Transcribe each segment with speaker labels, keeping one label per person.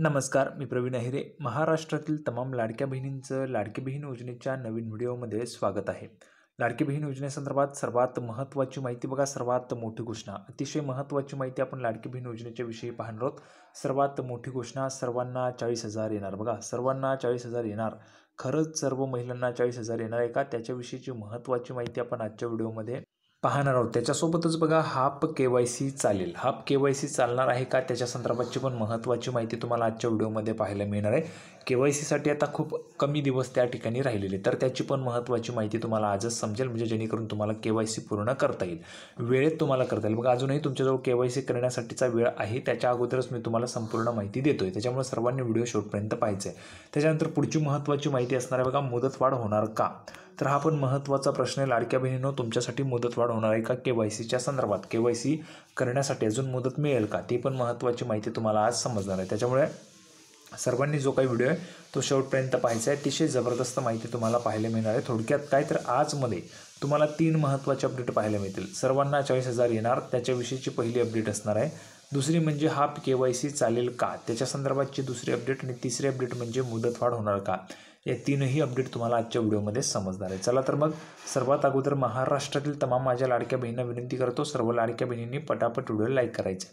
Speaker 1: नमस्कार, मी प्रवीण अहिरे. महाराष्ट्रातील तमाम लाडक्या बहिणींचं लाडकी बहीण योजनेच्या नवीन व्हिडिओमध्ये स्वागत आहे. लाडकी बहीण योजनेसंदर्भात सर्वात महत्त्वाची माहिती बघा, सर्वात मोठी घोषणा, अतिशय महत्त्वाची माहिती आपण लाडकी बहीण योजनेच्या विषयी पाहणार आहोत. सर्वात मोठी घोषणा, सर्वांना 40,000 येणार. बघा, सर्वांना 40,000 येणार. खरंच सर्व महिलांना 40,000 येणार आहे का? त्याच्याविषयीची महत्त्वाची माहिती आपण आजच्या व्हिडिओमध्ये पाहणार आहोत. त्याच्यासोबतच बघा, हाफ KYC चालेल. हाफ KYC चालणार आहे का? त्याच्या संदर्भातची पण महत्त्वाची माहिती तुम्हाला आजच्या व्हिडिओमध्ये पाहायला मिळणार आहे. KYCसाठी आता खूप कमी दिवस त्या ठिकाणी राहिलेले, तर त्याची पण महत्त्वाची माहिती तुम्हाला आजच समजेल, म्हणजे जेणेकरून तुम्हाला KYC पूर्ण करता येईल, वेळेत तुम्हाला करता येईल. बघा, अजूनही तुमच्याजवळ KYC करण्यासाठीचा वेळ आहे, त्याच्या अगोदरच मी तुम्हाला संपूर्ण माहिती देतोय, त्याच्यामुळे सर्वांनी व्हिडिओ शेवटपर्यंत पाहायचं आहे. त्याच्यानंतर पुढची महत्त्वाची माहिती असणार आहे बघा, मुदतवाढ होणार का? तर हा पण महत्त्वाचा प्रश्न आहे लाडक्या बहिणींनो. तुमच्यासाठी मुदतवाढ होणार आहे का KYCच्या संदर्भात? KYC करण्यासाठी अजून मुदत मिळेल का? ती पण महत्त्वाची माहिती तुम्हाला आज समजणार आहे. त्याच्यामुळे सर्वांनी जो काही व्हिडिओ आहे तो शेवटपर्यंत पाहायचा आहे. अतिशय जबरदस्त माहिती तुम्हाला पाहायला मिळणार आहे. थोडक्यात काय, तर आजमध्ये तुम्हाला 3 महत्त्वाचे अपडेट पाहायला मिळतील. सर्वांना 40,000 येणार, त्याच्याविषयीची पहिली अपडेट असणार आहे. दुसरी म्हणजे हाफ KYC चालेल का, त्याच्या संदर्भातची दुसरी अपडेट. आणि तिसरी अपडेट म्हणजे मुदतवाढ होणार का. या 3ही अपडेट तुम्हाला आजच्या व्हिडिओमध्ये समजणार आहे. चला तर मग, सर्वात अगोदर महाराष्ट्रातील तमाम माझ्या लाडक्या बहिणींना विनंती करतो, सर्व लाडक्या बहिणींनी पटापट व्हिडिओ लाईक करायचे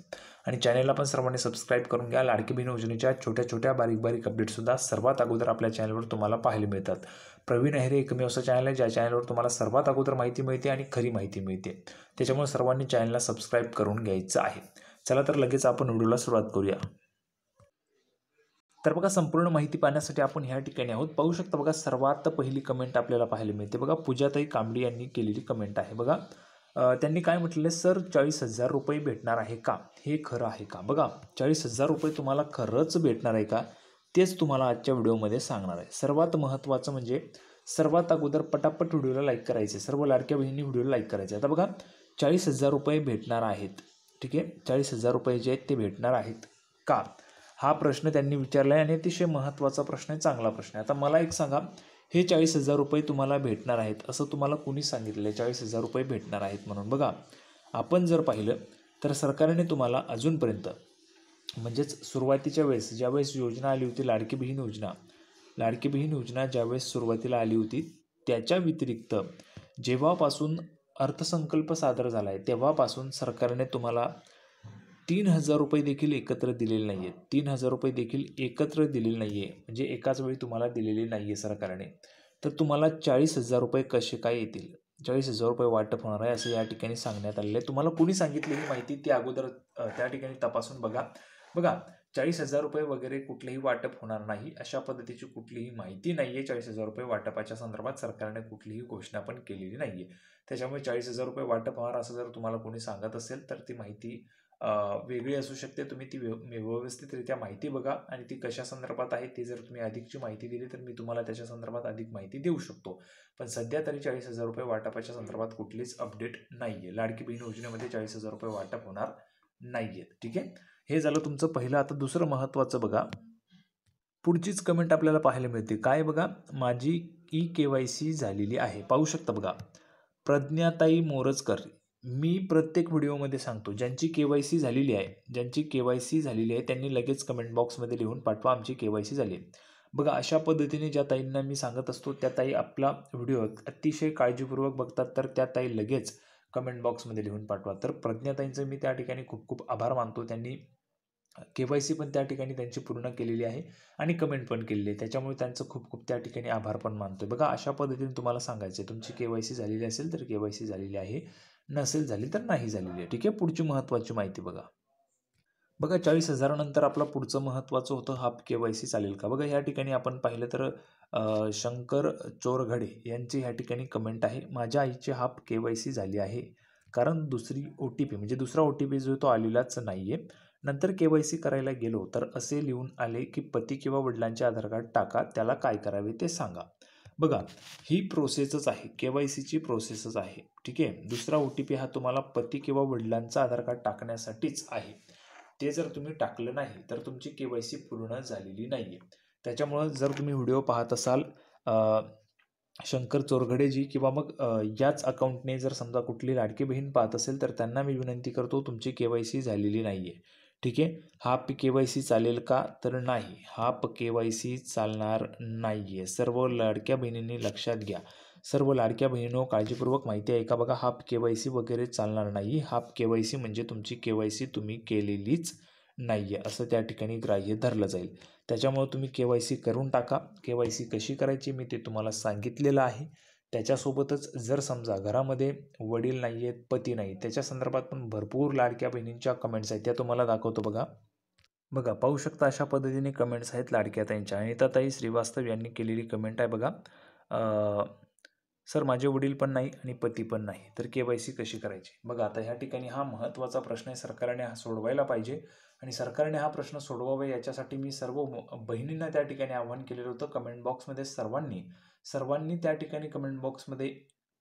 Speaker 1: आणि चॅनलला पण सर्वांनी सबस्क्राईब करून घ्या. लाडकी बहीण योजनेच्या छोट्या छोट्या बारीक बारीक अपडेटसुद्धा सर्वात अगोदर आपल्या चॅनलवर तुम्हाला पाहायला मिळतात. प्रवीण अहिरे एकमेव असं चॅनल आहे ज्या चॅनलवर तुम्हाला सर्वात अगोदर माहिती मिळते आणि खरी माहिती मिळते. त्याच्यामुळे सर्वांनी चॅनलला सबस्क्राईब करून घ्यायचं आहे. चला तर लगेच आपण व्हिडिओला सुरुवात करूया. तर बघा, संपूर्ण माहिती पाहण्यासाठी आपण ह्या ठिकाणी आहोत. पाहू शकता बघा, सर्वात पहिली कमेंट आपल्याला पाहायला मिळते बघा, पूजाताई कांबडी यांनी केलेली कमेंट आहे बघा. त्यांनी काय म्हटलेलं, सर 40,000 रुपये भेटणार आहे का? हे खरं आहे का? बघा, 40,000 रुपये तुम्हाला खरंच भेटणार आहे का, तेच तुम्हाला आजच्या व्हिडिओमध्ये सांगणार आहे. सर्वात महत्त्वाचं म्हणजे सर्वात अगोदर पटापट व्हिडिओला लाईक करायचे, सर्व लाडक्या बहिणी व्हिडिओला लाईक करायचे. आता बघा, 40,000 रुपये भेटणार आहेत, ठीक आहे. 40,000 रुपये जे आहेत ते भेटणार आहेत का, हा प्रश्न त्यांनी विचारला आहे आणि अतिशय महत्त्वाचा प्रश्न आहे, चांगला प्रश्न आहे. आता मला एक सांगा, हे 40,000 रुपये तुम्हाला भेटणार आहेत असं तुम्हाला कुणी सांगितलं? 40,000 रुपये भेटणार आहेत म्हणून. बघा, आपण जर पाहिलं तर सरकारने तुम्हाला अजूनपर्यंत, म्हणजेच सुरुवातीच्या वेळेस ज्यावेळेस योजना आली होती, लाडकी बहीण योजना ज्यावेळेस सुरुवातीला आली होती, त्याच्या व्यतिरिक्त जेव्हापासून अर्थसंकल्प सादर झाला आहे तेव्हापासून सरकारने तुम्हाला 3,000 रुपये देखील एकत्र दिलेले नाही आहेत. 3,000 रुपये देखील एकत्र दिलेले नाही आहे, म्हणजे एकाच वेळी तुम्हाला दिलेले नाही आहे सरकारने. तर तुम्हाला 40,000 रुपये कसे काय येतील? 40,000 रुपये वाटप होणार आहे असं या ठिकाणी सांगण्यात आलेलं आहे. तुम्हाला कुणी सांगितली ही माहिती ती अगोदर त्या ठिकाणी तपासून बघा. बघा, 40,000 रुपये वगैरे कुठलेही वाटप होणार नाही, अशा पद्धतीची कुठलीही माहिती नाही आहे. 40,000 रुपये वाटपाच्या संदर्भात सरकारने कुठलीही घोषणा पण केलेली नाही आहे. त्याच्यामुळे 40,000 रुपये वाटप होणार असं जर तुम्हाला कोणी सांगत असेल तर ती माहिती वेगळी असू शकते. तुम्ही ती व्यवस्थितरित्या माहिती बघा आणि ती कशा संदर्भात आहे ती जर तुम्ही अधिकची माहिती दिली तर मी तुम्हाला त्याच्या संदर्भात अधिक माहिती देऊ शकतो. पण सध्या तरी 40,000 रुपये वाटपाच्या संदर्भात कुठलीच अपडेट नाही आहे. लाडकी बहीण योजनेमध्ये 40,000 रुपये वाटप होणार नाही आहेत, ठीक आहे. हे झालं तुमचं पहिलं. आता दुसरं महत्त्वाचं बघा, पुढचीच कमेंट आपल्याला पाहायला मिळते. काय बघा, माझी KYC झालेली आहे. पाहू शकता बघा, प्रज्ञाताई मोरजकर. मी प्रत्येक व्हिडिओमध्ये सांगतो, ज्यांची KYC झालेली आहे त्यांनी लगेच कमेंट बॉक्समध्ये लिहून पाठवा, आमची KYC झाली आहे. बघा, अशा पद्धतीने ज्या ताईंना मी सांगत असतो त्या ताई आपला व्हिडिओ अतिशय काळजीपूर्वक बघतात, तर त्या ताई लगेच कमेंट बॉक्समध्ये लिहून पाठवा. तर प्रज्ञाताईंचं मी त्या ठिकाणी खूप खूप आभार मानतो. त्यांनी KYC पण त्या ठिकाणी त्यांची पूर्ण केलेली आहे आणि कमेंट पण केलेली आहे, त्याच्यामुळे त्यांचं खूप खूप त्या ठिकाणी आभार पण मानतोय. बघा, अशा पद्धतीने तुम्हाला सांगायचं आहे, तुमची KYC झालेली असेल तर KYC झालेली आहे, नसेल झाली तर नाही झालेली आहे, ठीक आहे. पुढची महत्त्वाची माहिती बघा. बघा, 40,000 नंतर आपला पुढचं महत्त्वाचं होतं, हाफ KYC चालेल का. बघा, या ठिकाणी आपण पाहिलं तर शंकर चोरघडे यांची ह्या ठिकाणी कमेंट आहे, माझ्या आईची हाफ KYC झाली आहे, कारण दुसरी OTP म्हणजे दुसरा OTP जो तो आलेलाच नाही आहे. नंतर KYC करायला गेलो तर असे लिहून आले की पती किंवा वडिलांचे आधार कार्ड टाका, त्याला काय करावे ते सांगा. बघा, ही प्रोसेसच आहे, KYCची प्रोसेसच आहे, ठीक आहे. दुसरा OTP हा तुम्हाला पती किंवा वडिलांचं आधार कार्ड टाकण्यासाठीच आहे. ते जर तुम्ही टाकलं नाही तर तुमची KYC पूर्ण झालेली नाही आहे. त्याच्यामुळं जर तुम्ही व्हिडिओ पाहत असाल शंकर चोरघडेजी किंवा मग याच अकाउंटने जर समजा कुठली लाडकी बहीण पाहत असेल तर त्यांना मी विनंती करतो, तुमची KYC झालेली नाही आहे, ठीक आहे. हाफ KYC चालेल का? तर नाही, हाफ KYC चालणार नाही आहे. सर्व लाडक्या बहिणींनी लक्षात घ्या. सर्व लाडक्या बहिणींनो, काळजीपूर्वक माहिती आहे का बघा, हाफ KYC वगैरे चालणार नाही. हाफ KYC म्हणजे तुमची KYC तुम्ही केलेलीच नाही आहे असं त्या ठिकाणी ग्राह्य धरलं जाईल. त्याच्यामुळे तुम्ही KYC करून टाका. KYC कशी करायची मी ते तुम्हाला सांगितलेलं आहे. त्याच्यासोबतच जर समजा घरामध्ये वडील नाही आहेत, पती नाही, त्याच्या संदर्भात पण भरपूर लाडक्या बहिणींच्या कमेंट्स आहेत, त्या तुम्हाला दाखवतो बघा. बघा, पाहू शकता अशा पद्धतीने कमेंट्स आहेत लाडक्या ताईंच्या. अनिताताई श्रीवास्तव यांनी केलेली कमेंट आहे बघा. सर माझे वडील पण नाही आणि पती पण नाही, तर KYC कशी करायची? बघा, आता ह्या ठिकाणी हा महत्त्वाचा प्रश्न आहे. सरकारने हा सोडवायला पाहिजे आणि सरकारने हा प्रश्न सोडवावा याच्यासाठी मी सर्व बहिणींना त्या ठिकाणी आवाहन केलेलं होतं. कमेंट बॉक्समध्ये सर्वांनी त्या ठिकाणी कमेंट बॉक्समध्ये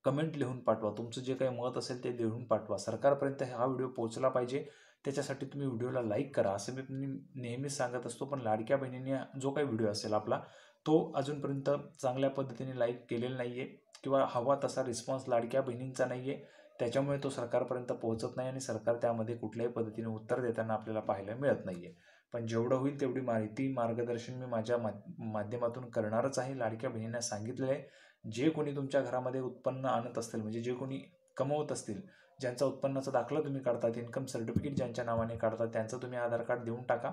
Speaker 1: कमेंट लिहून पाठवा. तुमचं जे काही मत असेल ते लिहून पाठवा. सरकारपर्यंत हा व्हिडिओ पोहोचला पाहिजे. त्याच्यासाठी तुम्ही व्हिडिओला लाईक करा असं मी नेहमीच सांगत असतो. पण लाडक्या बहिणींनी जो काही व्हिडिओ असेल आपला, तो अजूनपर्यंत चांगल्या पद्धतीने लाईक केलेला नाही आहे किंवा हवा तसा रिस्पॉन्स लाडक्या बहिणींचा नाही आहे. त्याच्यामुळे तो सरकारपर्यंत पोहोचत नाही आणि सरकार त्यामध्ये कुठल्याही पद्धतीने उत्तर देताना आपल्याला पाहायला मिळत नाही आहे. पण जेवढं होईल तेवढी माहिती, मार्गदर्शन मी माझ्या माध्यमातून करणारच आहे. लाडक्या बहिणींना सांगितलेलं आहे, जे कोणी तुमच्या घरामध्ये उत्पन्न आणत असतील, म्हणजे जे कोणी कमवत असतील, ज्यांचा उत्पन्नाचा दाखला तुम्ही काढतात, इन्कम सर्टिफिकेट ज्यांच्या नावाने काढतात, त्यांचं तुम्ही आधार कार्ड देऊन टाका.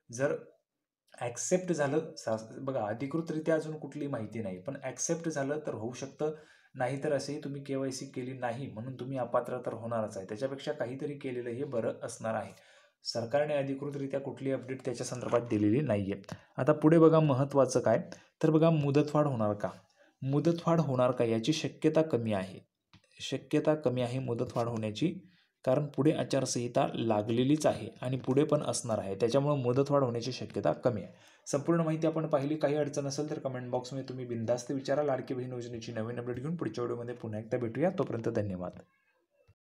Speaker 1: जर ॲक्सेप्ट झालं, बघा अधिकृतरित्या अजून कुठली माहिती नाही, पण ॲक्सेप्ट झालं तर होऊ शकतं. नाहीतर असेही तुम्ही KYC केली नाही म्हणून तुम्ही अपात्र तर होणारच आहे. त्याच्यापेक्षा काहीतरी केलेलं हे बरं असणार आहे. सरकारने अधिकृतरित्या कुठली अपडेट त्याच्या संदर्भात दिलेली नाही आहे. आता पुढे बघा महत्त्वाचं काय, तर बघा मुदतवाढ होणार का? मुदतवाढ होणार का याची शक्यता कमी आहे. शक्यता कमी आहे मुदतवाढ होण्याची, कारण पुढे आचारसंहिता लागलेलीच आहे आणि पुढे पण असणार आहे. त्याच्यामुळे मुदतवाढ होण्याची शक्यता कमी आहे. संपूर्ण माहिती आपण पाहिली. काही अडचण असेल तर कमेंट बॉक्समध्ये तुम्ही बिनधास्त विचारा. लाडकी बहीण योजनेची नवीन अपडेट घेऊन पुढच्या व्हिडिओमध्ये पुन्हा एकदा भेटूया. तोपर्यंत धन्यवाद.